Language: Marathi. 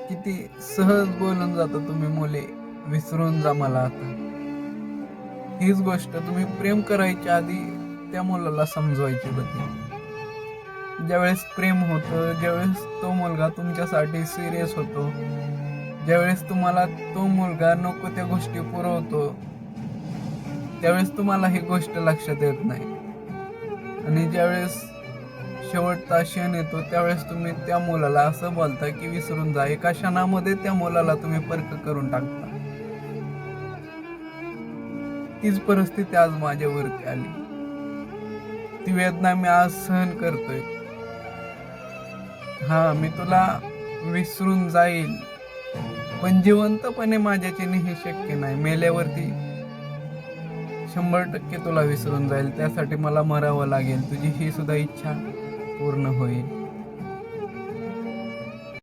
किती सहज बोलून जाता तुम्ही मुले, विसरून जा मला आता. हीच गोष्ट तुम्ही प्रेम करायच्या आधी त्या मुलाला समजवायची होती. ज्यावेळेस प्रेम होतं, ज्यावेळेस तो मुलगा तुमच्यासाठी सिरियस होतो, ज्यावेळेस तुम्हाला तो मुलगा नको त्या गोष्टी पुरवतो, त्यावेळेस तुम्हाला ही गोष्ट लक्षात येत नाही. आणि ज्यावेळेस शेवटचा क्षण येतो त्यावेळेस तुम्ही त्या मुलाला असं बोलता की विसरून जा. एका क्षणामध्ये त्या मुलाला तुम्ही परक करून टाकता. तीच परिस्थिती आज माझ्यावरती आली. ती वेदना मी आज सहन करतोय. हा, मी तुला विसरून जाईल, पण जिवंतपणे माझ्याच्याने हे शक्य नाही. मेल्यावरती 100% तुला विसरून जाईल. त्यासाठी मला मरावं लागेल. तुझी ही सुद्धा इच्छा पूर्ण होईल.